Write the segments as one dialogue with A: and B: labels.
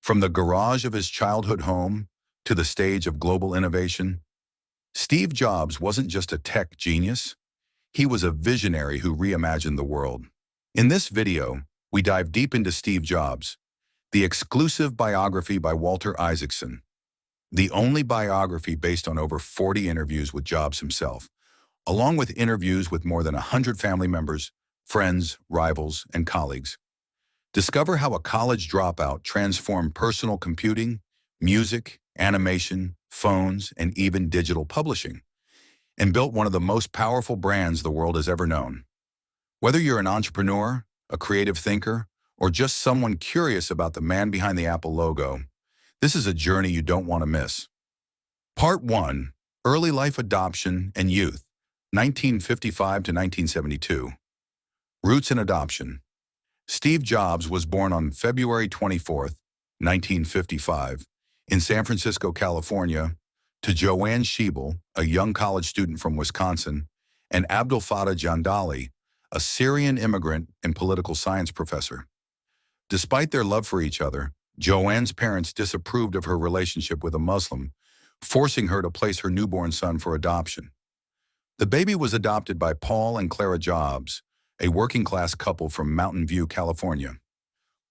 A: From the garage of his childhood home to the stage of global innovation, Steve Jobs wasn't just a tech genius, he was a visionary who reimagined the world. In this video, we dive deep into Steve Jobs, the exclusive biography by Walter Isaacson, the only biography based on over 40 interviews with Jobs himself, along with interviews with more than 100 family members, friends, rivals, and colleagues. Discover how a college dropout transformed personal computing, music, animation, phones, and even digital publishing, and built one of the most powerful brands the world has ever known. Whether you're an entrepreneur, a creative thinker, or just someone curious about the man behind the Apple logo, this is a journey you don't want to miss. Part 1. Early Life Adoption and Youth, 1955 to 1972. Roots in Adoption. Steve Jobs was born on February 24, 1955, in San Francisco, California, to Joanne Schiebel, a young college student from Wisconsin, and Abdul Fattah Jandali, a Syrian immigrant and political science professor. Despite their love for each other, Joanne's parents disapproved of her relationship with a Muslim, forcing her to place her newborn son for adoption. The baby was adopted by Paul and Clara Jobs, a working-class couple from Mountain View, California.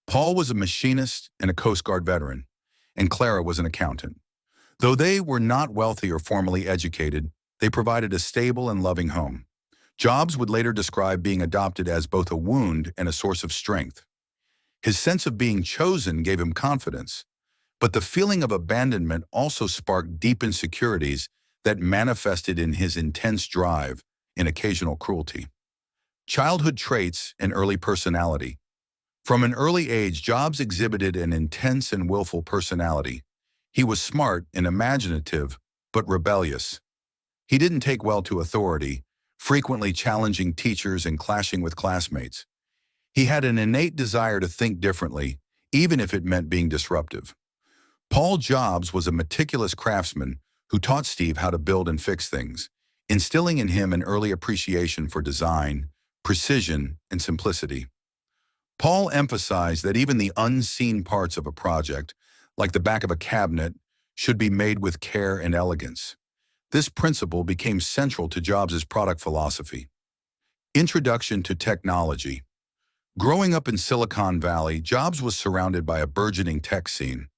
A: Paul was a machinist and a Coast Guard veteran, and Clara was an accountant. Though they were not wealthy or formally educated, they provided a stable and loving home. Jobs would later describe being adopted as both a wound and a source of strength. His sense of being chosen gave him confidence, but the feeling of abandonment also sparked deep insecurities that manifested in his intense drive and occasional cruelty. Childhood traits and early personality. From an early age, Jobs exhibited an intense and willful personality. He was smart and imaginative, but rebellious. He didn't take well to authority, frequently challenging teachers and clashing with classmates. He had an innate desire to think differently, even if it meant being disruptive. Paul Jobs was a meticulous craftsman who taught Steve how to build and fix things, instilling in him an early appreciation for design, precision, and simplicity. Paul emphasized that even the unseen parts of a project, like the back of a cabinet, should be made with care and elegance. This principle became central to Jobs' product philosophy. Introduction to technology. Growing up in Silicon Valley, Jobs was surrounded by a burgeoning tech scene.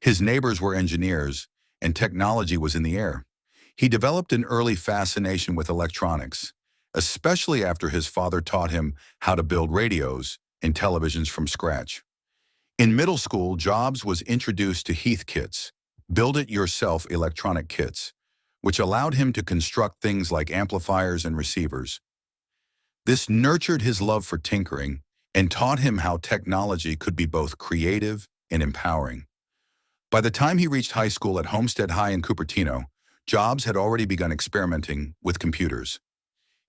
A: His neighbors were engineers, and technology was in the air. He developed an early fascination with electronics, especially after his father taught him how to build radios and televisions from scratch. In middle school, Jobs was introduced to Heath kits, build-it-yourself electronic kits, which allowed him to construct things like amplifiers and receivers. This nurtured his love for tinkering and taught him how technology could be both creative and empowering. By the time he reached high school at Homestead High in Cupertino, Jobs had already begun experimenting with computers.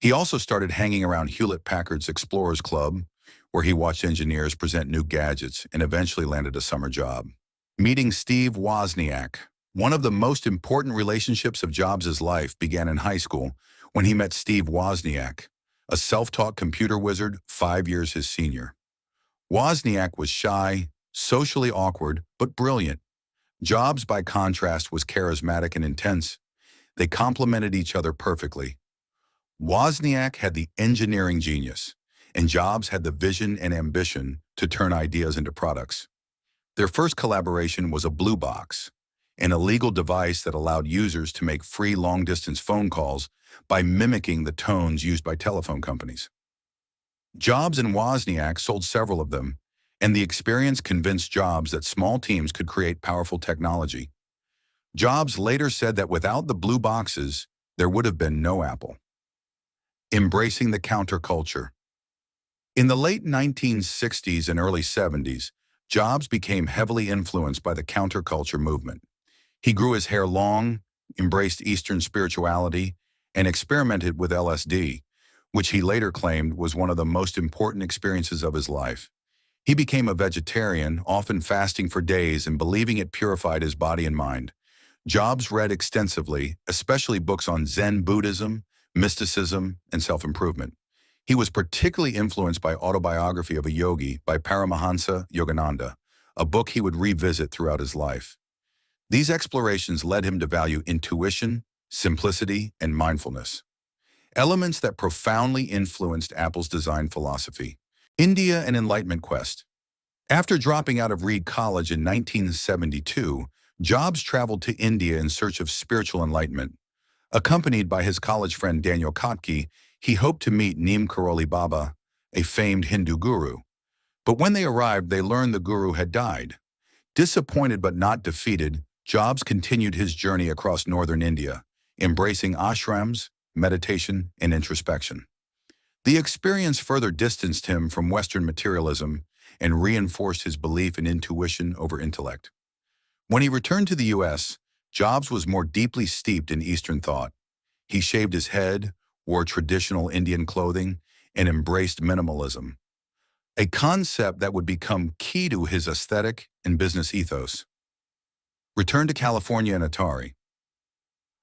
A: He also started hanging around Hewlett-Packard's Explorers Club, where he watched engineers present new gadgets and eventually landed a summer job. Meeting Steve Wozniak. One of the most important relationships of Jobs' life began in high school when he met Steve Wozniak, a self-taught computer wizard 5 years his senior. Wozniak was shy, socially awkward, but brilliant. Jobs, by contrast, was charismatic and intense. They complemented each other perfectly. Wozniak had the engineering genius, and Jobs had the vision and ambition to turn ideas into products. Their first collaboration was a blue box, an illegal device that allowed users to make free long-distance phone calls by mimicking the tones used by telephone companies. Jobs and Wozniak sold several of them, and the experience convinced Jobs that small teams could create powerful technology. Jobs later said that without the blue boxes, there would have been no Apple. Embracing the counterculture. In the late 1960s and early 70s, Jobs became heavily influenced by the counterculture movement. He grew his hair long, embraced Eastern spirituality, and experimented with LSD, which he later claimed was one of the most important experiences of his life. He became a vegetarian, often fasting for days and believing it purified his body and mind. Jobs read extensively, especially books on Zen Buddhism, mysticism, and self-improvement. He was particularly influenced by Autobiography of a Yogi by Paramahansa Yogananda, a book he would revisit throughout his life. These explorations led him to value intuition, simplicity, and mindfulness, elements that profoundly influenced Apple's design philosophy. India and Enlightenment Quest. After dropping out of Reed College in 1972, Jobs traveled to India in search of spiritual enlightenment. Accompanied by his college friend Daniel Kotke, he hoped to meet Neem Karoli Baba, a famed Hindu guru. But when they arrived, they learned the guru had died. Disappointed but not defeated, Jobs continued his journey across northern India, embracing ashrams, meditation, and introspection. The experience further distanced him from Western materialism and reinforced his belief in intuition over intellect. When he returned to the U.S., Jobs was more deeply steeped in Eastern thought. He shaved his head, wore traditional Indian clothing, and embraced minimalism, a concept that would become key to his aesthetic and business ethos. Return to California and Atari.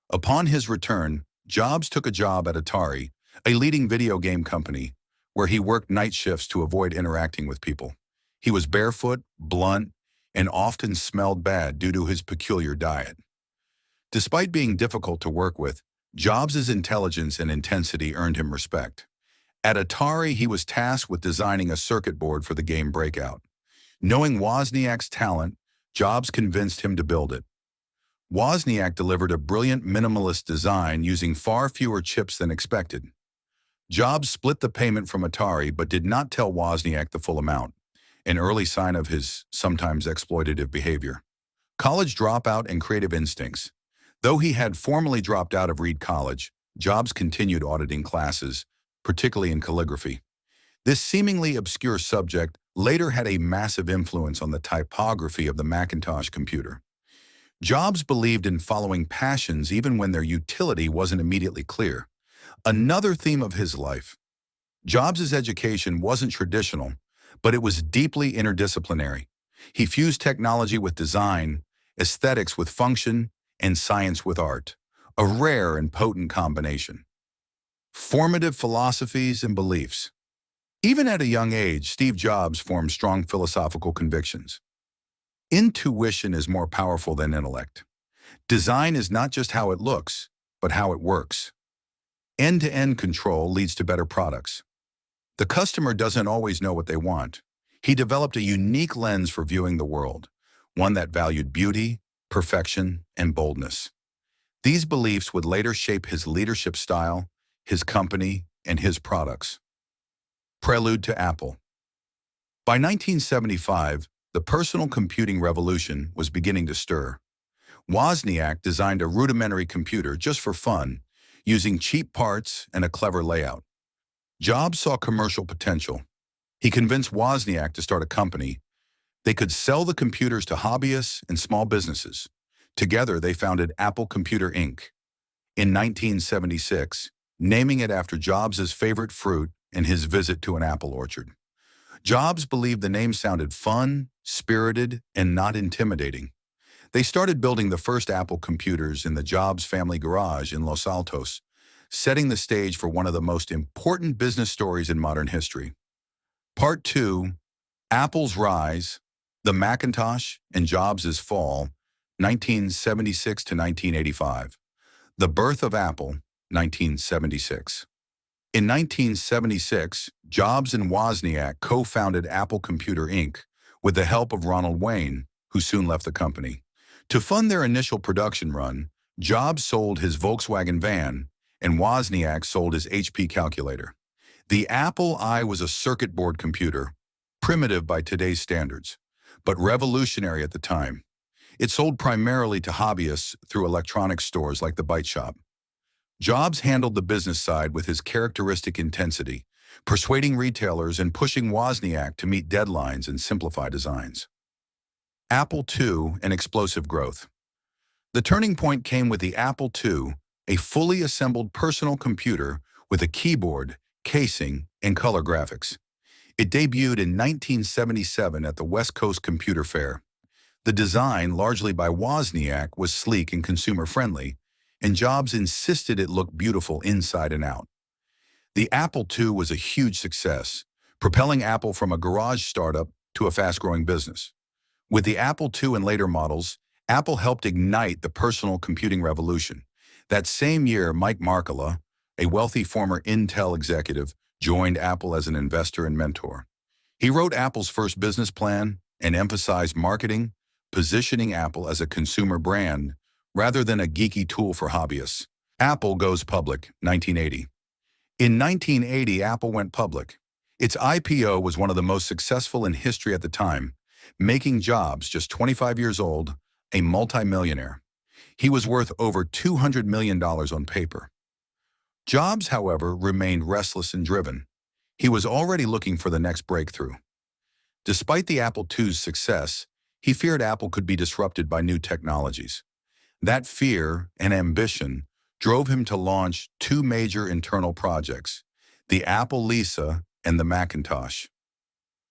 A: Upon his return, Jobs took a job at Atari, a leading video game company, where he worked night shifts to avoid interacting with people. He was barefoot, blunt, and often smelled bad due to his peculiar diet. Despite being difficult to work with, Jobs' intelligence and intensity earned him respect. At Atari, he was tasked with designing a circuit board for the game Breakout. Knowing Wozniak's talent, Jobs convinced him to build it. Wozniak delivered a brilliant minimalist design using far fewer chips than expected. Jobs split the payment from Atari but did not tell Wozniak the full amount, an early sign of his sometimes exploitative behavior. College dropout and creative instincts. Though he had formally dropped out of Reed College, Jobs continued auditing classes, particularly in calligraphy. This seemingly obscure subject later had a massive influence on the typography of the Macintosh computer. Jobs believed in following passions even when their utility wasn't immediately clear. Another theme of his life. Jobs' education wasn't traditional, but it was deeply interdisciplinary. He fused technology with design, aesthetics with function, and science with art, a rare and potent combination. Formative philosophies and beliefs. Even at a young age, Steve Jobs formed strong philosophical convictions. Intuition is more powerful than intellect. Design is not just how it looks, but how it works. End-to-end control leads to better products. The customer doesn't always know what they want. He developed a unique lens for viewing the world, one that valued beauty, perfection, and boldness. These beliefs would later shape his leadership style, his company, and his products. Prelude to Apple. By 1975, the personal computing revolution was beginning to stir. Wozniak designed a rudimentary computer just for fun, using cheap parts and a clever layout. Jobs saw commercial potential. He convinced Wozniak to start a company. They could sell the computers to hobbyists and small businesses. Together, they founded Apple Computer Inc. in 1976, naming it after Jobs' favorite fruit and his visit to an apple orchard. Jobs believed the name sounded fun, spirited, and not intimidating. They started building the first Apple computers in the Jobs family garage in Los Altos, setting the stage for one of the most important business stories in modern history. Part 2, Apple's Rise, the Macintosh and Jobs' Fall, 1976 to 1985. The Birth of Apple, 1976. In 1976, Jobs and Wozniak co-founded Apple Computer Inc. with the help of Ronald Wayne, who soon left the company. To fund their initial production run, Jobs sold his Volkswagen van, and Wozniak sold his HP calculator. The Apple I was a circuit board computer, primitive by today's standards, but revolutionary at the time. It sold primarily to hobbyists through electronics stores like the Byte Shop. Jobs handled the business side with his characteristic intensity, persuading retailers and pushing Wozniak to meet deadlines and simplify designs. Apple II and explosive growth. The turning point came with the Apple II, a fully assembled personal computer with a keyboard, casing, and color graphics. It debuted in 1977 at the West Coast Computer Fair. The design, largely by Wozniak, was sleek and consumer-friendly, and Jobs insisted it look beautiful inside and out. The Apple II was a huge success, propelling Apple from a garage startup to a fast-growing business. With the Apple II and later models, Apple helped ignite the personal computing revolution. That same year, Mike Markkula, a wealthy former Intel executive, joined Apple as an investor and mentor. He wrote Apple's first business plan and emphasized marketing, positioning Apple as a consumer brand rather than a geeky tool for hobbyists. Apple goes public, 1980. In 1980, Apple went public. Its IPO was one of the most successful in history at the time, making Jobs, just 25 years old, a multimillionaire. He was worth over $200 million on paper. Jobs, however, remained restless and driven. He was already looking for the next breakthrough. Despite the Apple II's success, he feared Apple could be disrupted by new technologies. That fear and ambition drove him to launch two major internal projects, the Apple Lisa and the Macintosh.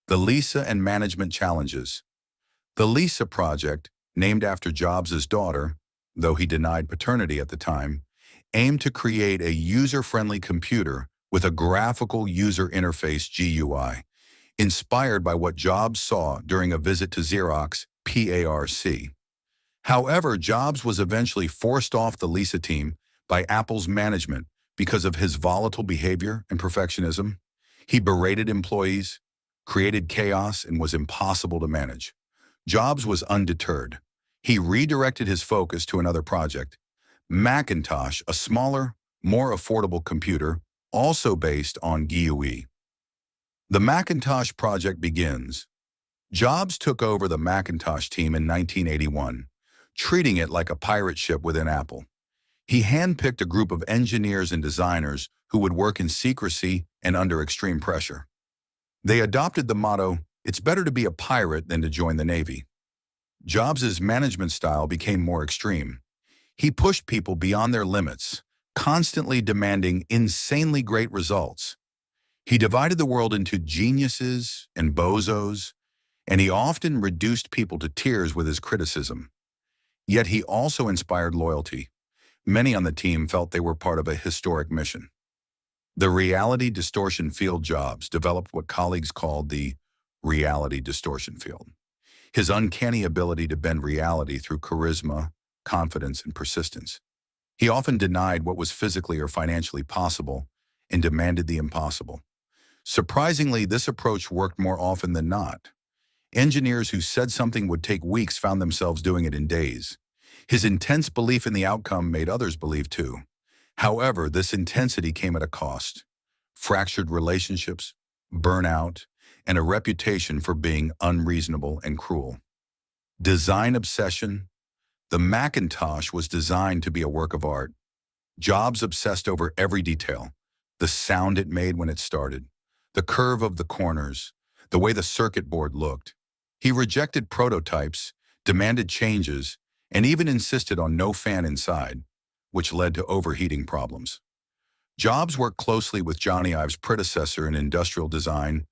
A: The Lisa and Management Challenges. The Lisa project, named after Jobs' daughter, though he denied paternity at the time, aimed to create a user-friendly computer with a graphical user interface GUI, inspired by what Jobs saw during a visit to Xerox PARC. However, Jobs was eventually forced off the Lisa team by Apple's management because of his volatile behavior and perfectionism. He berated employees, created chaos, and was impossible to manage. Jobs was undeterred. He redirected his focus to another project, Macintosh, a smaller, more affordable computer, also based on GUI. The Macintosh project begins. Jobs took over the Macintosh team in 1981, treating it like a pirate ship within Apple. He handpicked a group of engineers and designers who would work in secrecy and under extreme pressure. They adopted the motto, "It's better to be a pirate than to join the Navy." Jobs' management style became more extreme. He pushed people beyond their limits, constantly demanding insanely great results. He divided the world into geniuses and bozos, and he often reduced people to tears with his criticism. Yet he also inspired loyalty. Many on the team felt they were part of a historic mission. The reality distortion field. Jobs developed what colleagues called the reality distortion field. His uncanny ability to bend reality through charisma, confidence, and persistence. He often denied what was physically or financially possible and demanded the impossible. Surprisingly, this approach worked more often than not. Engineers who said something would take weeks found themselves doing it in days. His intense belief in the outcome made others believe too. However, this intensity came at a cost: fractured relationships, burnout, and a reputation for being unreasonable and cruel. Design obsession. The Macintosh was designed to be a work of art. Jobs obsessed over every detail: the sound it made when it started, the curve of the corners, the way the circuit board looked. He rejected prototypes, demanded changes, and even insisted on no fan inside, which led to overheating problems. Jobs worked closely with Johnny Ive's predecessor in industrial design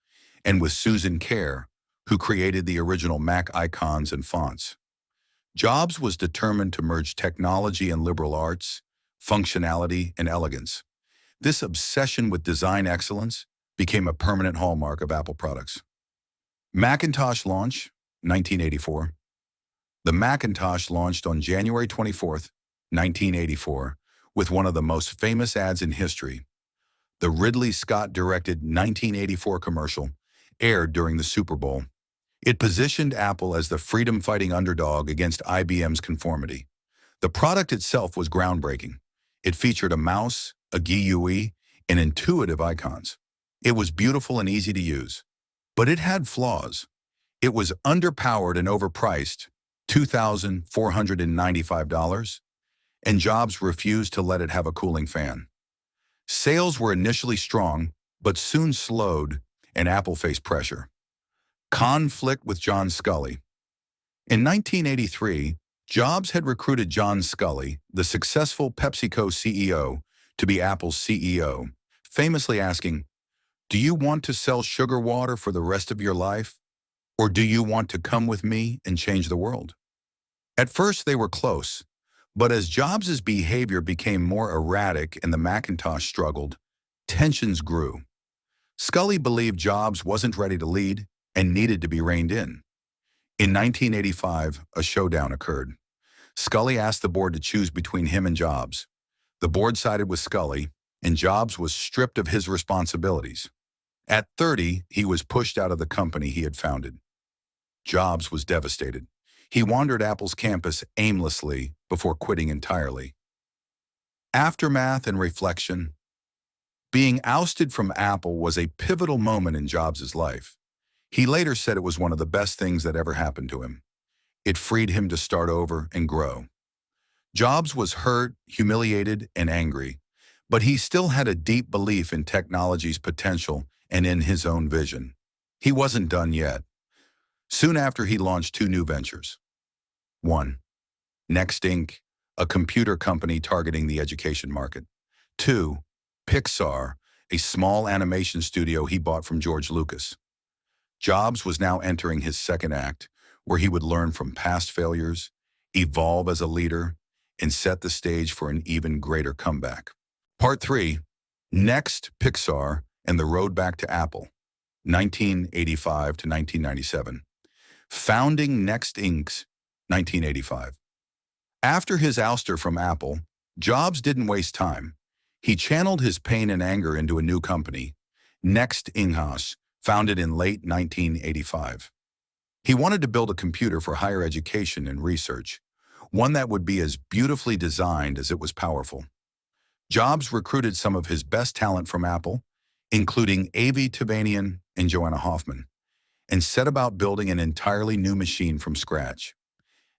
A: and with Susan Kare, who created the original Mac icons and fonts. Jobs was determined to merge technology and liberal arts, functionality and elegance. This obsession with design excellence became a permanent hallmark of Apple products. Macintosh launch, 1984. The Macintosh launched on January 24, 1984, with one of the most famous ads in history. The Ridley Scott-directed 1984 commercial aired during the Super Bowl. It positioned Apple as the freedom-fighting underdog against IBM's conformity. The product itself was groundbreaking. It featured a mouse, a GUI, and intuitive icons. It was beautiful and easy to use. But it had flaws. It was underpowered and overpriced, $2,495, and Jobs refused to let it have a cooling fan. Sales were initially strong, but soon slowed, and Apple faced pressure. Conflict with John Sculley. In 1983, Jobs had recruited John Sculley, the successful PepsiCo CEO, to be Apple's CEO, famously asking, "Do you want to sell sugar water for the rest of your life? Or do you want to come with me and change the world?" At first, they were close, but as Jobs' behavior became more erratic and the Macintosh struggled, tensions grew. Sculley believed Jobs wasn't ready to lead and needed to be reined in. In 1985, a showdown occurred. Scully asked the board to choose between him and Jobs. The board sided with Scully, and Jobs was stripped of his responsibilities. At 30, he was pushed out of the company he had founded. Jobs was devastated. He wandered Apple's campus aimlessly before quitting entirely. Aftermath and reflection. Being ousted from Apple was a pivotal moment in Jobs' life. He later said it was one of the best things that ever happened to him. It freed him to start over and grow. Jobs was hurt, humiliated, and angry, but he still had a deep belief in technology's potential and in his own vision. He wasn't done yet. Soon after, he launched two new ventures. 1. NeXT Inc., a computer company targeting the education market. 2. Pixar, a small animation studio he bought from George Lucas. Jobs was now entering his second act, where he would learn from past failures, evolve as a leader, and set the stage for an even greater comeback. Part 3. NeXT, Pixar, and the Road Back to Apple, 1985 to 1997. Founding NeXT Inc., 1985. After his ouster from Apple, Jobs didn't waste time. He channeled his pain and anger into a new company, NeXT Inc., founded in late 1985. He wanted to build a computer for higher education and research, one that would be as beautifully designed as it was powerful. Jobs recruited some of his best talent from Apple, including Avi Tevanian and Joanna Hoffman, and set about building an entirely new machine from scratch.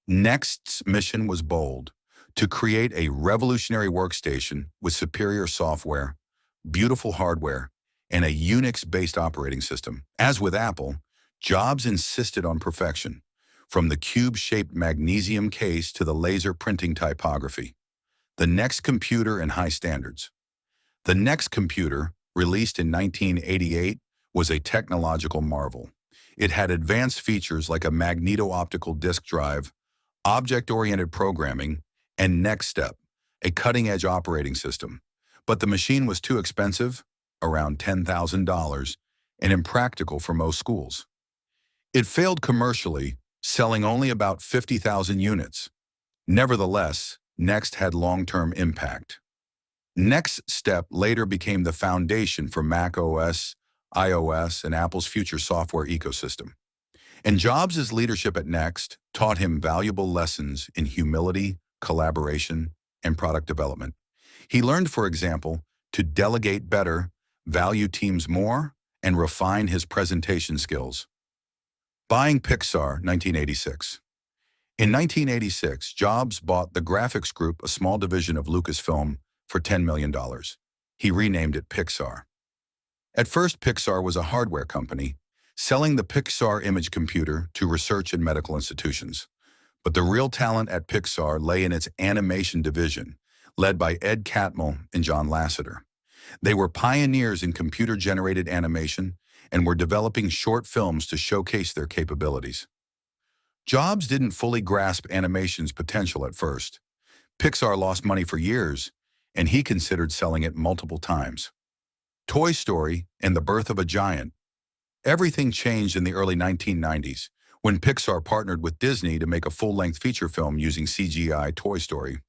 A: NeXT's mission was bold: to create a revolutionary workstation with superior software, beautiful hardware, and a Unix-based operating system. As with Apple, Jobs insisted on perfection, from the cube-shaped magnesium case to the laser printing typography. The NeXT computer and high standards. The NeXT computer, released in 1988, was a technological marvel. It had advanced features like a magneto-optical disk drive, object-oriented programming, and NeXTSTEP, a cutting-edge operating system. But the machine was too expensive, around $10,000, and impractical for most schools. It failed commercially, selling only about 50,000 units. Nevertheless, NeXT had long-term impact. NeXTSTEP later became the foundation for Mac OS, iOS, and Apple's future software ecosystem. And Jobs' leadership at NeXT taught him valuable lessons in humility, collaboration, and product development. He learned, for example, to delegate better, value teams more, and refine his presentation skills. Buying Pixar, 1986. In 1986, Jobs bought the graphics group, a small division of Lucasfilm, for $10 million. He renamed it Pixar. At first, Pixar was a hardware company, selling the Pixar image computer to research and medical institutions. But the real talent at Pixar lay in its animation division, led by Ed Catmull and John Lasseter. They were pioneers in computer-generated animation and were developing short films to showcase their capabilities. Jobs didn't fully grasp animation's potential at first. Pixar lost money for years, and he considered selling it multiple times. Toy Story and the Birth of a Giant. Everything changed in the early 1990s when Pixar partnered with Disney to make a full-length feature film using CGI Toy Story.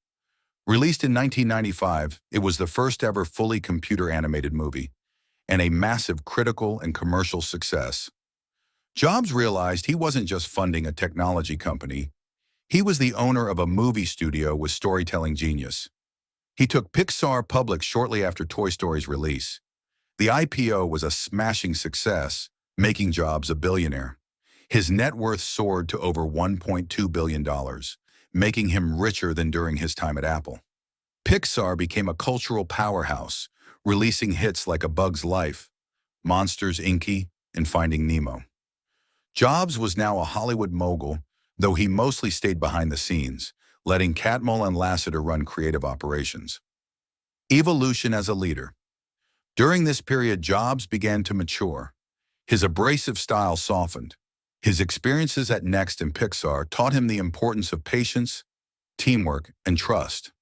A: Released in 1995, it was the first ever fully computer-animated movie, and a massive critical and commercial success. Jobs realized he wasn't just funding a technology company. He was the owner of a movie studio with storytelling genius. He took Pixar public shortly after Toy Story's release. The IPO was a smashing success, making Jobs a billionaire. His net worth soared to over $1.2 billion, making him richer than during his time at Apple. Pixar became a cultural powerhouse, releasing hits like A Bug's Life, Monsters, Inc., and Finding Nemo. Jobs was now a Hollywood mogul, though he mostly stayed behind the scenes, letting Catmull and Lasseter run creative operations. Evolution as a leader. During this period, Jobs began to mature. His abrasive style softened. His experiences at NeXT and Pixar taught him the importance of patience, teamwork, and trust.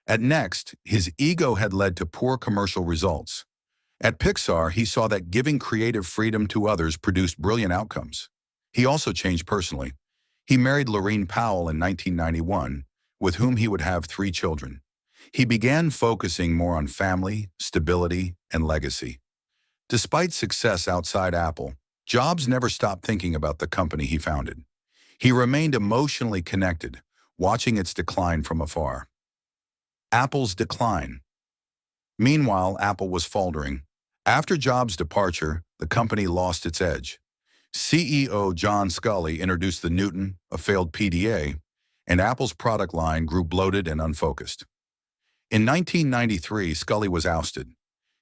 A: At NeXT, his ego had led to poor commercial results. At Pixar, he saw that giving creative freedom to others produced brilliant outcomes. He also changed personally. He married Lorene Powell in 1991, with whom he would have 3 children. He began focusing more on family, stability, and legacy. Despite success outside Apple, Jobs never stopped thinking about the company he founded. He remained emotionally connected, watching its decline from afar. Apple's decline. Meanwhile, Apple was faltering. After Jobs' departure, the company lost its edge. CEO John Sculley introduced the Newton, a failed PDA, and Apple's product line grew bloated and unfocused. In 1993, Sculley was ousted.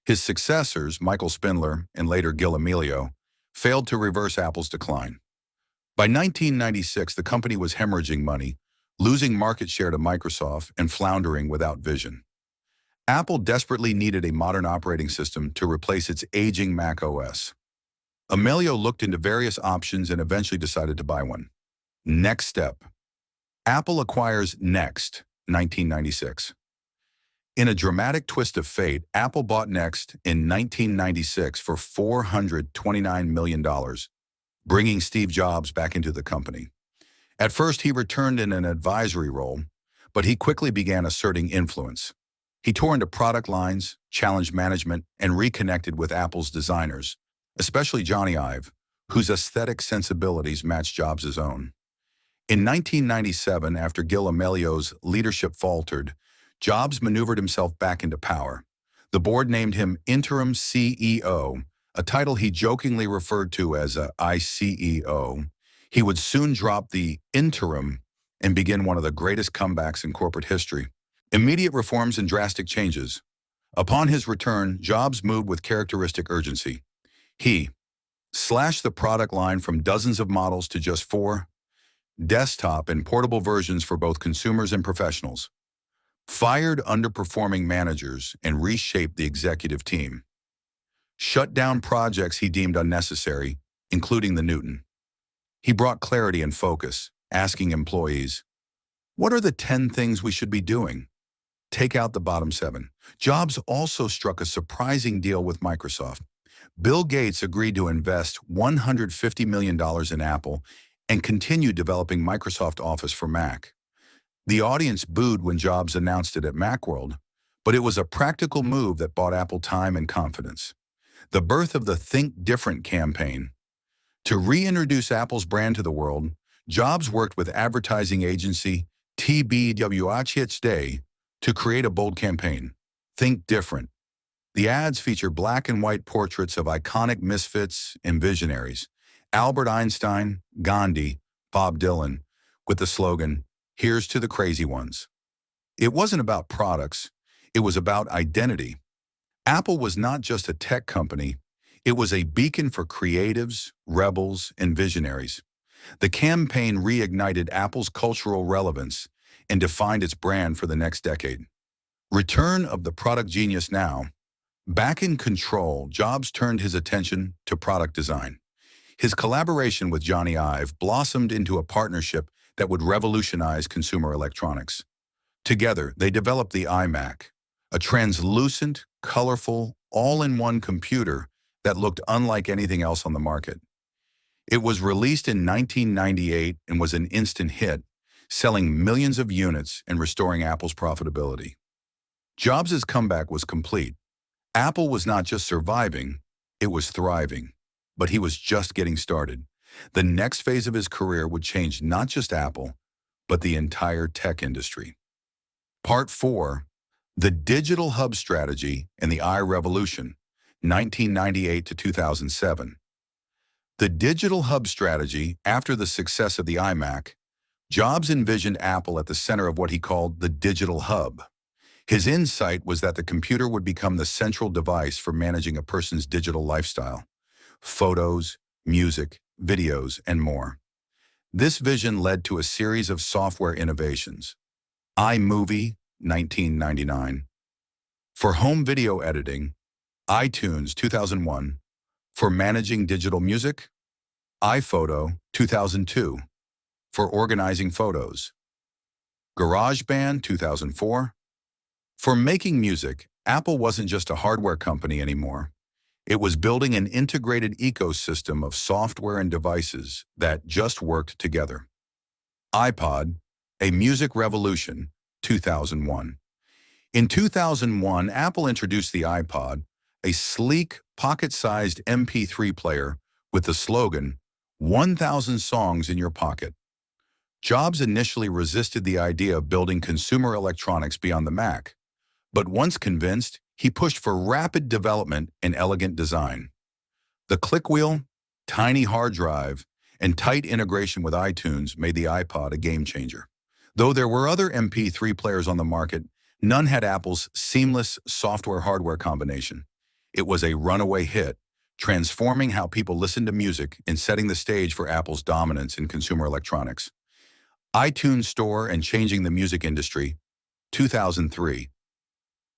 A: His successors, Michael Spindler and later Gil Amelio, failed to reverse Apple's decline. By 1996, the company was hemorrhaging money, losing market share to Microsoft and floundering without vision. Apple desperately needed a modern operating system to replace its aging Mac OS. Amelio looked into various options and eventually decided to buy one. Next step. Apple acquires NeXT, 1996. In a dramatic twist of fate, Apple bought NeXT in 1996 for $429 million, bringing Steve Jobs back into the company. At first, he returned in an advisory role, but he quickly began asserting influence. He tore into product lines, challenged management, and reconnected with Apple's designers, especially Johnny Ive, whose aesthetic sensibilities matched Jobs' own. In 1997, after Gil Amelio's leadership faltered, Jobs maneuvered himself back into power. The board named him interim CEO, a title he jokingly referred to as a ICEO. He would soon drop the interim and begin one of the greatest comebacks in corporate history. Immediate reforms and drastic changes. Upon his return, Jobs moved with characteristic urgency. He slashed the product line from dozens of models to just 4, desktop and portable versions for both consumers and professionals, fired underperforming managers and reshaped the executive team, shut down projects he deemed unnecessary, including the Newton. He brought clarity and focus, asking employees, "What are the 10 things we should be doing?" Take out the bottom 7. Jobs also struck a surprising deal with Microsoft. Bill Gates agreed to invest $150 million in Apple and continue developing Microsoft Office for Mac. The audience booed when Jobs announced it at Macworld, but it was a practical move that bought Apple time and confidence. The birth of the Think Different campaign. To reintroduce Apple's brand to the world, Jobs worked with advertising agency TBWHD to create a bold campaign, Think Different. The ads feature black and white portraits of iconic misfits and visionaries, Albert Einstein, Gandhi, Bob Dylan, with the slogan, "Here's to the crazy ones." It wasn't about products, it was about identity. Apple was not just a tech company, it was a beacon for creatives, rebels, and visionaries. The campaign reignited Apple's cultural relevance and defined its brand for the next decade. Return of the product genius now. Back in control, Jobs turned his attention to product design. His collaboration with Johnny Ive blossomed into a partnership that would revolutionize consumer electronics. Together, they developed the iMac, a translucent, colorful, all-in-one computer that looked unlike anything else on the market. It was released in 1998 and was an instant hit, selling millions of units and restoring Apple's profitability. Jobs' comeback was complete. Apple was not just surviving, it was thriving. But he was just getting started. The next phase of his career would change not just Apple, but the entire tech industry. Part 4, The Digital Hub Strategy and the iRevolution, 1998 to 2007. The digital hub strategy, after the success of the iMac, Jobs envisioned Apple at the center of what he called the digital hub. His insight was that the computer would become the central device for managing a person's digital lifestyle, photos, music, videos, and more. This vision led to a series of software innovations. iMovie, 1999. For home video editing, iTunes, 2001. For managing digital music, iPhoto, 2002. For organizing photos, GarageBand, 2004. For making music, Apple wasn't just a hardware company anymore. It was building an integrated ecosystem of software and devices that just worked together. iPod, a music revolution, 2001. In 2001, Apple introduced the iPod, a sleek, pocket-sized MP3 player with the slogan, 1,000 songs in your pocket. Jobs initially resisted the idea of building consumer electronics beyond the Mac, but once convinced, he pushed for rapid development and elegant design. The click wheel, tiny hard drive, and tight integration with iTunes made the iPod a game-changer. Though there were other MP3 players on the market, none had Apple's seamless software-hardware combination. It was a runaway hit, transforming how people listened to music and setting the stage for Apple's dominance in consumer electronics. iTunes Store and changing the music industry, 2003.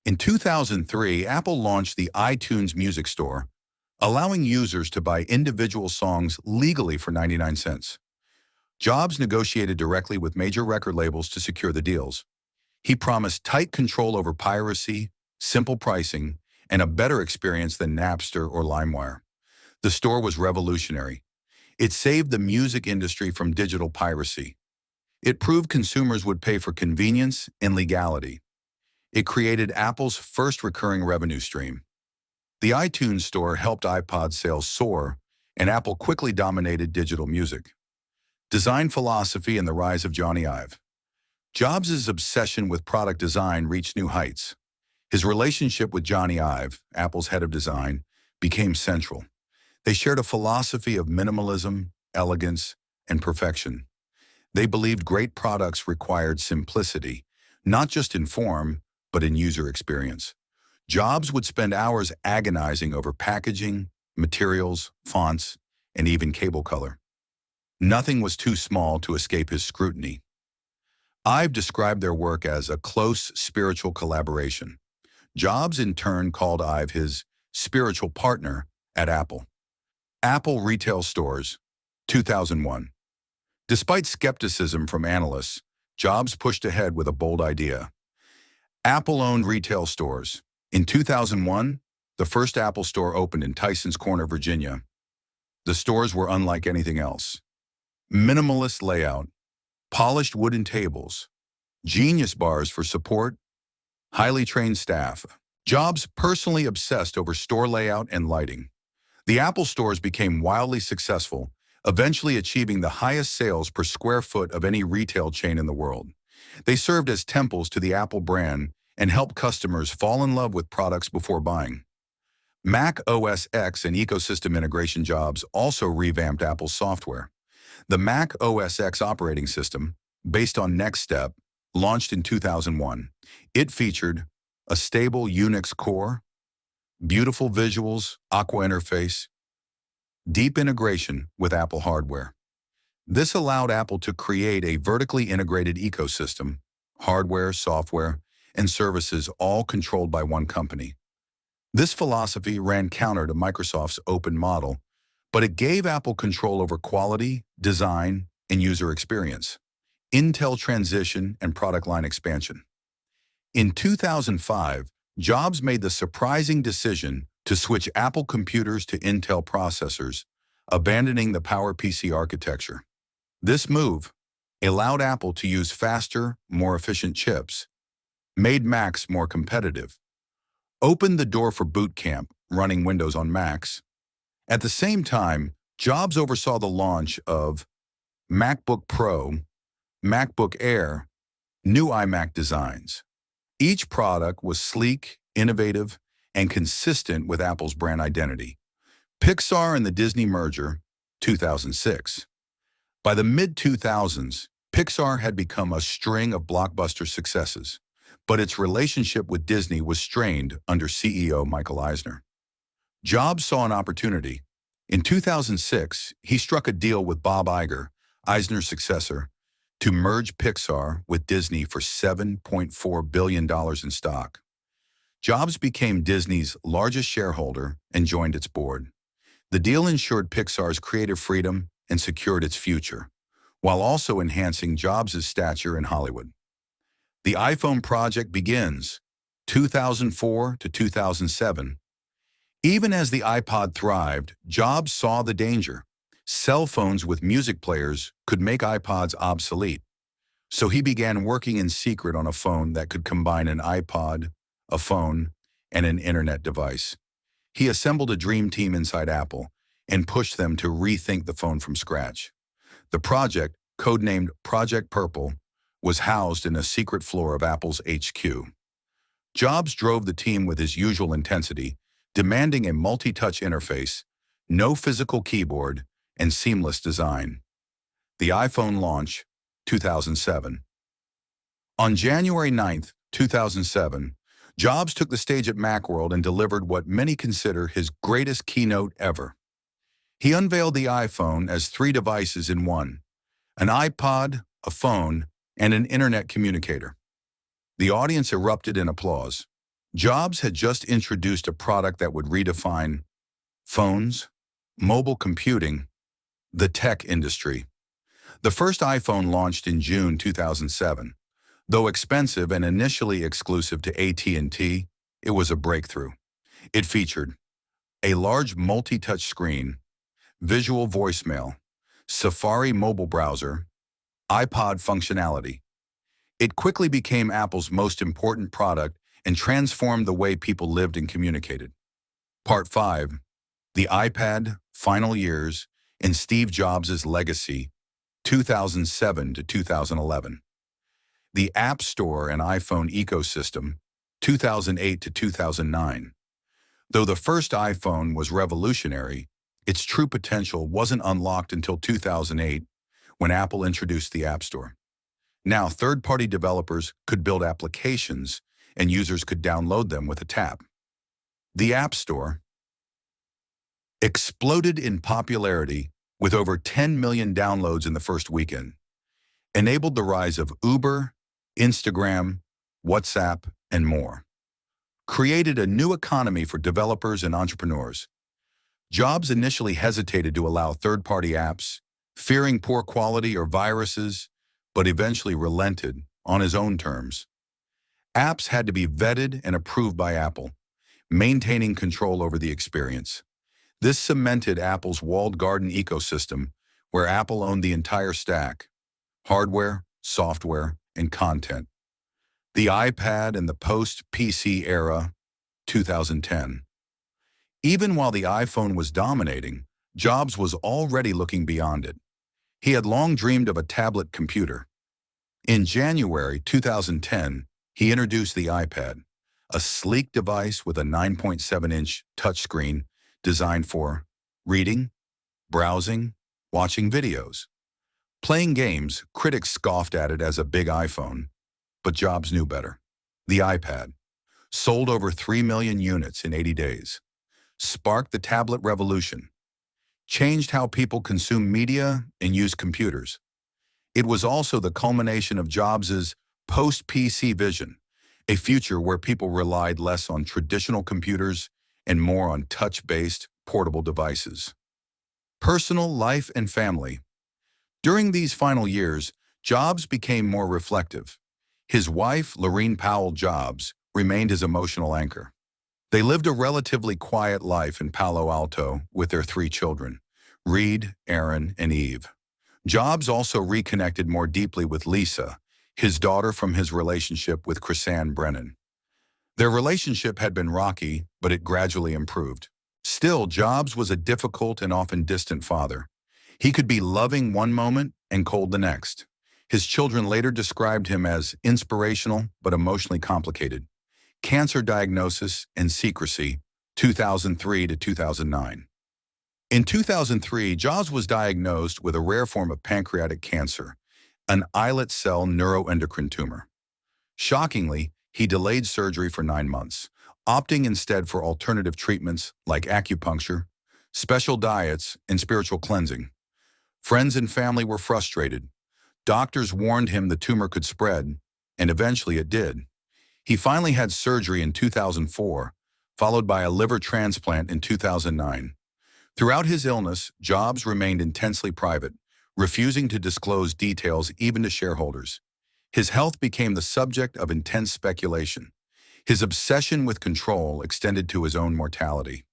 A: In 2003, Apple launched the iTunes Music Store, allowing users to buy individual songs legally for 99 cents. Jobs negotiated directly with major record labels to secure the deals. He promised tight control over piracy, simple pricing, and a better experience than Napster or LimeWire. The store was revolutionary. It saved the music industry from digital piracy. It proved consumers would pay for convenience and legality. It created Apple's first recurring revenue stream. The iTunes Store helped iPod sales soar, and Apple quickly dominated digital music. Design philosophy and the rise of Johnny Ive. Jobs' obsession with product design reached new heights. His relationship with Johnny Ive, Apple's head of design, became central. They shared a philosophy of minimalism, elegance, and perfection. They believed great products required simplicity, not just in form, but in user experience. Jobs would spend hours agonizing over packaging, materials, fonts, and even cable color. Nothing was too small to escape his scrutiny. Ive described their work as a close spiritual collaboration. Jobs, in turn, called Ive his spiritual partner at Apple. Apple Retail Stores, 2001. Despite skepticism from analysts, Jobs pushed ahead with a bold idea. Apple-owned retail stores. In 2001, the first Apple store opened in Tysons Corner, Virginia. The stores were unlike anything else. Minimalist layout, polished wooden tables, genius bars for support, highly trained staff. Jobs personally obsessed over store layout and lighting. The Apple stores became wildly successful, eventually achieving the highest sales per square foot of any retail chain in the world. They served as temples to the Apple brand and helped customers fall in love with products before buying. Mac OS X and ecosystem integration. Jobs also revamped Apple's software. The Mac OS X operating system, based on NeXT, launched in 2001. It featured a stable Unix core, beautiful visuals, Aqua interface, deep integration with Apple hardware. This allowed Apple to create a vertically integrated ecosystem, hardware, software, and services all controlled by one company. This philosophy ran counter to Microsoft's open model, but it gave Apple control over quality, design, and user experience. Intel transition and product line expansion. In 2005, Jobs made the surprising decision to switch Apple computers to Intel processors, abandoning the PowerPC architecture. This move allowed Apple to use faster, more efficient chips, made Macs more competitive, opened the door for Boot Camp, running Windows on Macs. At the same time, Jobs oversaw the launch of MacBook Pro, MacBook Air, new iMac designs. Each product was sleek, innovative, and consistent with Apple's brand identity. Pixar and the Disney merger, 2006. By the mid-2000s, Pixar had become a string of blockbuster successes, but its relationship with Disney was strained under CEO Michael Eisner. Jobs saw an opportunity. In 2006, he struck a deal with Bob Iger, Eisner's successor, to merge Pixar with Disney for $7.4 billion in stock. Jobs became Disney's largest shareholder and joined its board. The deal ensured Pixar's creative freedom and secured its future, while also enhancing Jobs' stature in Hollywood. The iPhone project begins, 2004 to 2007. Even as the iPod thrived, Jobs saw the danger. Cell phones with music players could make iPods obsolete. So he began working in secret on a phone that could combine an iPod, a phone, and an internet device. He assembled a dream team inside Apple and pushed them to rethink the phone from scratch. The project, codenamed Project Purple, was housed in a secret floor of Apple's HQ. Jobs drove the team with his usual intensity, demanding a multi-touch interface, no physical keyboard, and seamless design. The iPhone launch, 2007. On January 9, 2007, Jobs took the stage at Macworld and delivered what many consider his greatest keynote ever. He unveiled the iPhone as three devices in one: an iPod, a phone, and an internet communicator. The audience erupted in applause. Jobs had just introduced a product that would redefine phones, mobile computing, the tech industry. The first iPhone launched in June 2007. Though expensive and initially exclusive to AT&T, it was a breakthrough. It featured a large multi-touch screen, visual voicemail, Safari mobile browser, iPod functionality. It quickly became Apple's most important product and transformed the way people lived and communicated. Part 5. The iPad, Final Years, and Steve Jobs' Legacy, 2007 to 2011. The App Store and iPhone ecosystem, 2008 to 2009. Though the first iPhone was revolutionary, its true potential wasn't unlocked until 2008, when Apple introduced the App Store. Now, third-party developers could build applications, and users could download them with a tap. The App Store exploded in popularity with over 10 million downloads in the first weekend, enabled the rise of Uber, Instagram, WhatsApp, and more. Created a new economy for developers and entrepreneurs. Jobs initially hesitated to allow third-party apps, fearing poor quality or viruses, but eventually relented on his own terms. Apps had to be vetted and approved by Apple, maintaining control over the experience. This cemented Apple's walled garden ecosystem, where Apple owned the entire stack: hardware, software, and content. The iPad and the post-PC era, 2010. Even while the iPhone was dominating, Jobs was already looking beyond it. He had long dreamed of a tablet computer. In January 2010, he introduced the iPad, a sleek device with a 9.7-inch touchscreen designed for reading, browsing, watching videos. Playing games, critics scoffed at it as a big iPhone, but Jobs knew better. The iPad, sold over 3 million units in 80 days, sparked the tablet revolution, changed how people consume media and use computers. It was also the culmination of Jobs' post-PC vision, a future where people relied less on traditional computers and more on touch-based, portable devices. Personal life and family. During these final years, Jobs became more reflective. His wife, Lorene Powell Jobs, remained his emotional anchor. They lived a relatively quiet life in Palo Alto with their 3 children, Reed, Aaron, and Eve. Jobs also reconnected more deeply with Lisa, his daughter from his relationship with Chrisanne Brennan. Their relationship had been rocky, but it gradually improved. Still, Jobs was a difficult and often distant father. He could be loving one moment and cold the next. His children later described him as inspirational but emotionally complicated. Cancer diagnosis and secrecy, 2003 to 2009. In 2003, Jobs was diagnosed with a rare form of pancreatic cancer, an islet cell neuroendocrine tumor. Shockingly, he delayed surgery for 9 months, opting instead for alternative treatments like acupuncture, special diets, and spiritual cleansing. Friends and family were frustrated. Doctors warned him the tumor could spread, and eventually it did. He finally had surgery in 2004, followed by a liver transplant in 2009. Throughout his illness, Jobs remained intensely private, refusing to disclose details even to shareholders. His health became the subject of intense speculation. His obsession with control extended to his own mortality.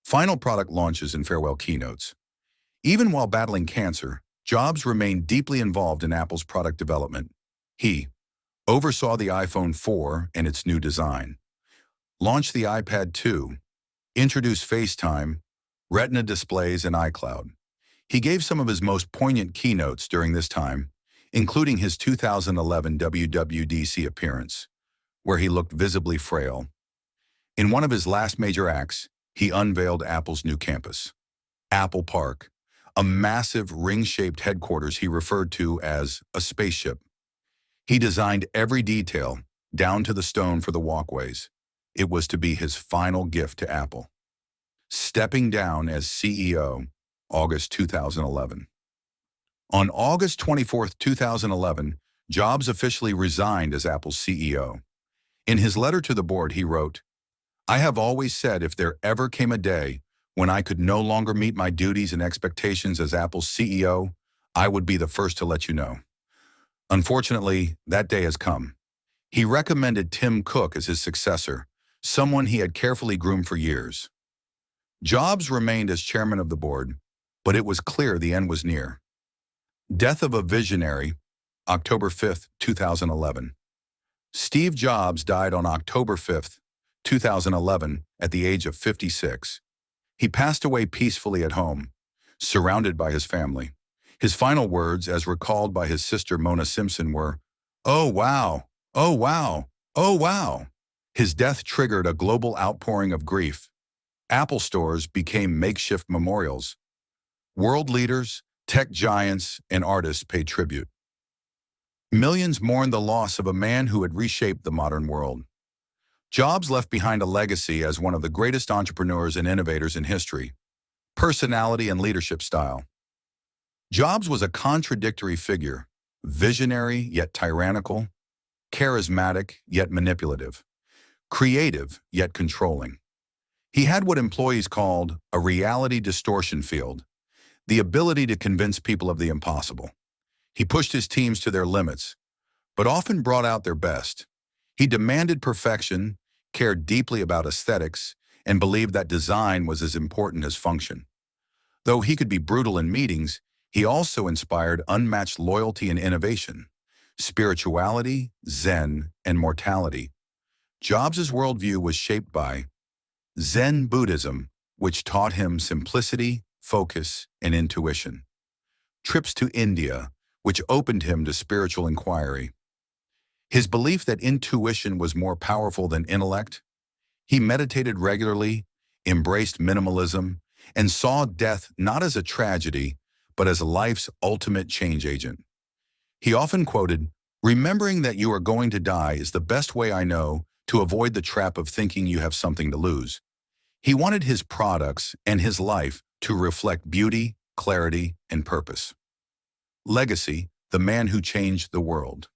A: final product launches and farewell keynotes. Even while battling cancer, Jobs remained deeply involved in Apple's product development. He oversaw the iPhone 4 and its new design, launched the iPad 2, introduced FaceTime, Retina displays, and iCloud. He gave some of his most poignant keynotes during this time, including his 2011 WWDC appearance, where he looked visibly frail. In one of his last major acts, he unveiled Apple's new campus, Apple Park, a massive ring-shaped headquarters he referred to as a spaceship. He designed every detail, down to the stone for the walkways. It was to be his final gift to Apple. Stepping down as CEO, August 2011. On August 24, 2011, Jobs officially resigned as Apple's CEO. In his letter to the board, he wrote, "I have always said if there ever came a day when I could no longer meet my duties and expectations as Apple's CEO, I would be the first to let you know." Unfortunately, that day has come. He recommended Tim Cook as his successor, someone he had carefully groomed for years. Jobs remained as chairman of the board, but it was clear the end was near. Death of a visionary, October 5, 2011. Steve Jobs died on October 5, 2011, at the age of 56. He passed away peacefully at home, surrounded by his family. His final words, as recalled by his sister Mona Simpson, were, "Oh wow, oh wow, oh wow." His death triggered a global outpouring of grief. Apple stores became makeshift memorials. World leaders, tech giants, and artists paid tribute. Millions mourned the loss of a man who had reshaped the modern world. Jobs left behind a legacy as one of the greatest entrepreneurs and innovators in history. Personality and leadership style. Jobs was a contradictory figure, visionary yet tyrannical, charismatic yet manipulative, creative yet controlling. He had what employees called a reality distortion field, the ability to convince people of the impossible. He pushed his teams to their limits, but often brought out their best. He demanded perfection, cared deeply about aesthetics, and believed that design was as important as function. Though he could be brutal in meetings, he also inspired unmatched loyalty and innovation, spirituality, Zen, and mortality. Jobs' worldview was shaped by Zen Buddhism, which taught him simplicity, focus, and intuition. Trips to India, which opened him to spiritual inquiry. His belief that intuition was more powerful than intellect. He meditated regularly, embraced minimalism, and saw death not as a tragedy, but as life's ultimate change agent. He often quoted, "Remembering that you are going to die is the best way I know to avoid the trap of thinking you have something to lose." He wanted his products and his life to reflect beauty, clarity, and purpose. Legacy, the man who changed the world.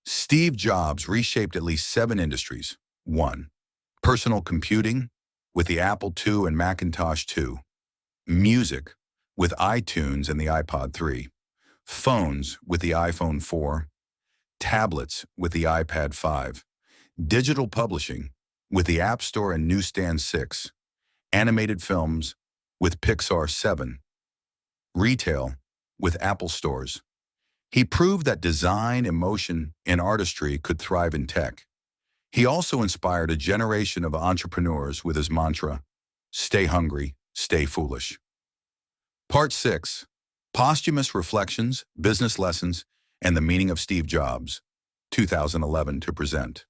A: Steve Jobs reshaped at least 7 industries. 1. Personal computing, with the Apple II and Macintosh 2. Music, with iTunes and the iPod 3. Phones, with the iPhone 4. Tablets, with the iPad 5. Digital publishing, with the App Store and Newsstand 6. Animated films, with Pixar 7. Retail, with Apple stores. He proved that design, emotion, and artistry could thrive in tech. He also inspired a generation of entrepreneurs with his mantra, "Stay hungry, stay foolish." Part 6. Posthumous Reflections, Business Lessons, and the Meaning of Steve Jobs, 2011 to present.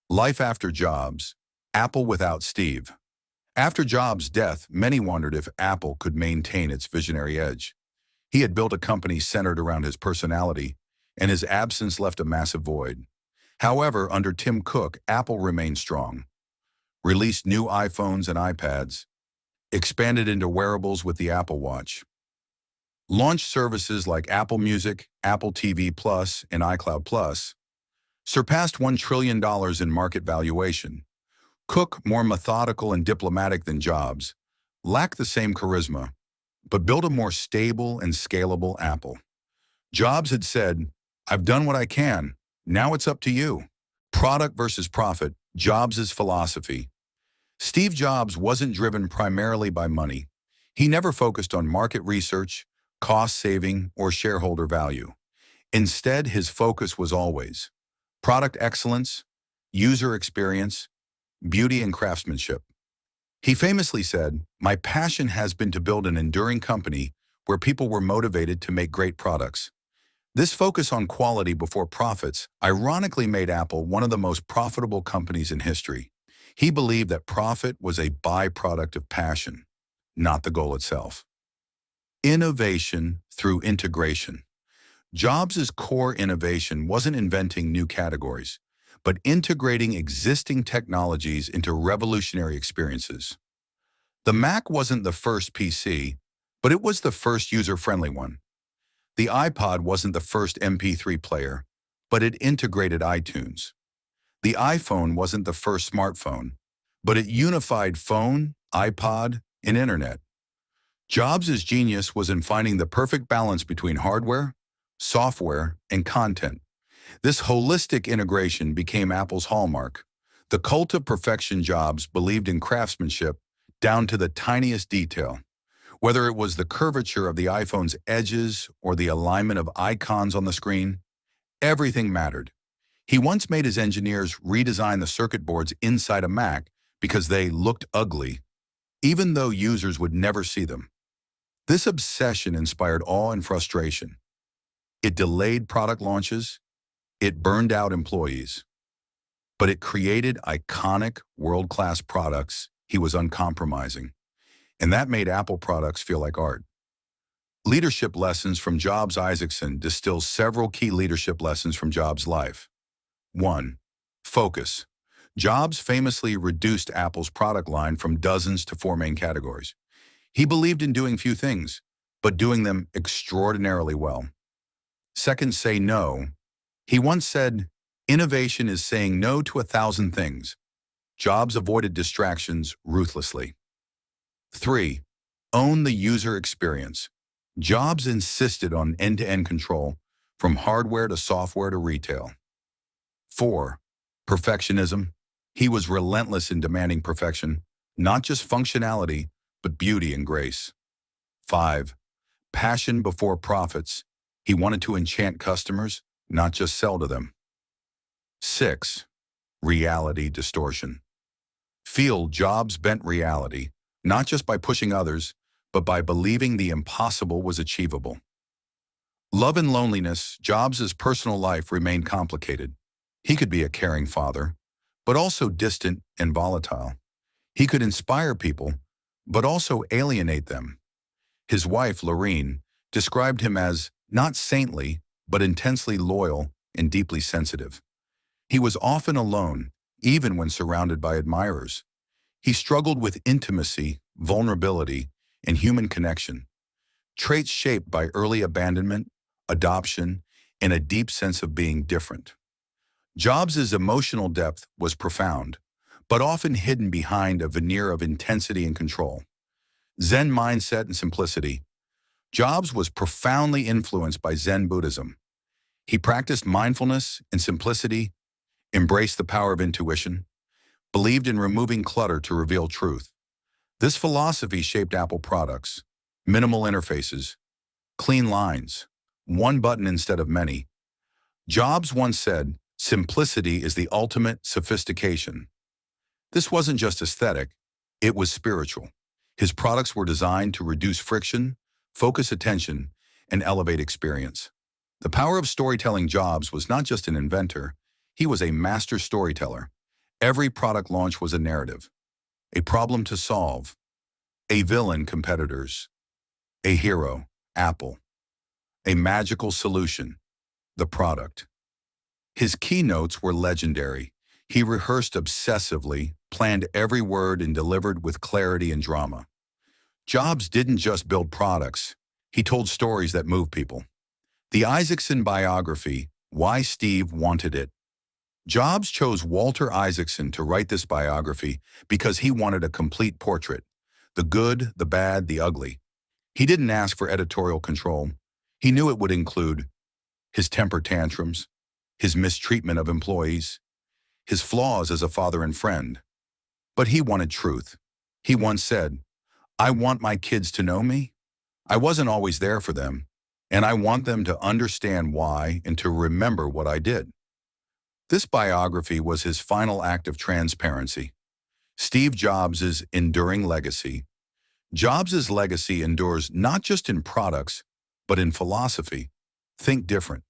A: Life after Jobs, Apple without Steve. After Jobs' death, many wondered if Apple could maintain its visionary edge. He had built a company centered around his personality, and his absence left a massive void. However, under Tim Cook, Apple remained strong. Released new iPhones and iPads, expanded into wearables with the Apple Watch, launched services like Apple Music, Apple TV Plus, and iCloud Plus, surpassed $1 trillion in market valuation. Cook, more methodical and diplomatic than Jobs, lacked the same charisma, but built a more stable and scalable Apple. Jobs had said, "I've done what I can. Now it's up to you." Product versus profit, Jobs' philosophy. Steve Jobs wasn't driven primarily by money. He never focused on market research, cost saving, or shareholder value. Instead, his focus was always product excellence, user experience, beauty and craftsmanship. He famously said, "My passion has been to build an enduring company where people were motivated to make great products." This focus on quality before profits ironically made Apple one of the most profitable companies in history. He believed that profit was a byproduct of passion, not the goal itself. Innovation through integration. Jobs' core innovation wasn't inventing new categories, but integrating existing technologies into revolutionary experiences. The Mac wasn't the first PC, but it was the first user-friendly one. The iPod wasn't the first MP3 player, but it integrated iTunes. The iPhone wasn't the first smartphone, but it unified phone, iPod, and internet. Jobs' genius was in finding the perfect balance between hardware, software, and content. This holistic integration became Apple's hallmark. The cult of perfection. Jobs believed in craftsmanship down to the tiniest detail. Whether it was the curvature of the iPhone's edges or the alignment of icons on the screen, everything mattered. He once made his engineers redesign the circuit boards inside a Mac because they looked ugly, even though users would never see them. This obsession inspired awe and frustration. It delayed product launches, it burned out employees, but it created iconic, world-class products. He was uncompromising, and that made Apple products feel like art. Leadership lessons from Jobs. Isaacson distills several key leadership lessons from Jobs' life. 1. Focus. Jobs famously reduced Apple's product line from dozens to 4 main categories. He believed in doing few things, but doing them extraordinarily well. 2. Say no. He once said, "Innovation is saying no to 1,000 things." Jobs avoided distractions ruthlessly. 3. Own the user experience. Jobs insisted on end-to-end control, from hardware to software to retail. 4. Perfectionism. He was relentless in demanding perfection, not just functionality, but beauty and grace. 5. Passion before profits. He wanted to enchant customers, not just sell to them. 6. Reality distortion. Jobs bent reality, not just by pushing others, but by believing the impossible was achievable. Love and loneliness. Jobs' personal life remained complicated. He could be a caring father, but also distant and volatile. He could inspire people, but also alienate them. His wife, Lorene, described him as not saintly, but intensely loyal and deeply sensitive. He was often alone, even when surrounded by admirers. He struggled with intimacy, vulnerability, and human connection, traits shaped by early abandonment, adoption, and a deep sense of being different. Jobs' emotional depth was profound, but often hidden behind a veneer of intensity and control. Zen mindset and simplicity. Jobs was profoundly influenced by Zen Buddhism. He practiced mindfulness and simplicity, embraced the power of intuition, believed in removing clutter to reveal truth. This philosophy shaped Apple products: minimal interfaces, clean lines, one button instead of many. Jobs once said, "Simplicity is the ultimate sophistication." This wasn't just aesthetic, it was spiritual. His products were designed to reduce friction, focus attention, and elevate experience. The power of storytelling. Jobs was not just an inventor, he was a master storyteller. Every product launch was a narrative, a problem to solve, a villain, competitors, a hero, Apple, a magical solution, the product. His keynotes were legendary. He rehearsed obsessively, planned every word, and delivered with clarity and drama. Jobs didn't just build products, he told stories that moved people. The Isaacson Biography, Why Steve Wanted It. Jobs chose Walter Isaacson to write this biography because he wanted a complete portrait: the good, the bad, the ugly. He didn't ask for editorial control. He knew it would include his temper tantrums, his mistreatment of employees, his flaws as a father and friend, But he wanted truth. He once said, "I want my kids to know me. I wasn't always there for them, and I want them to understand why and to remember what I did." This biography was his final act of transparency. Steve Jobs' enduring legacy. Jobs' legacy endures not just in products, but in philosophy. Think different.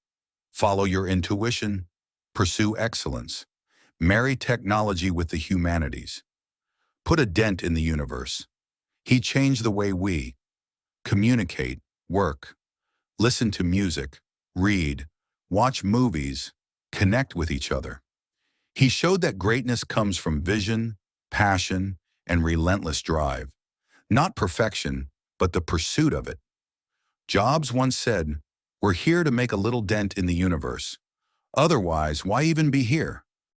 A: Follow your intuition. Pursue excellence. Marry technology with the humanities. Put a dent in the universe. He changed the way we communicate, work, listen to music, read, watch movies, connect with each other. He showed that greatness comes from vision, passion, and relentless drive. Not perfection, but the pursuit of it. Jobs once said, "We're here to make a little dent in the universe. Otherwise, why even be here?"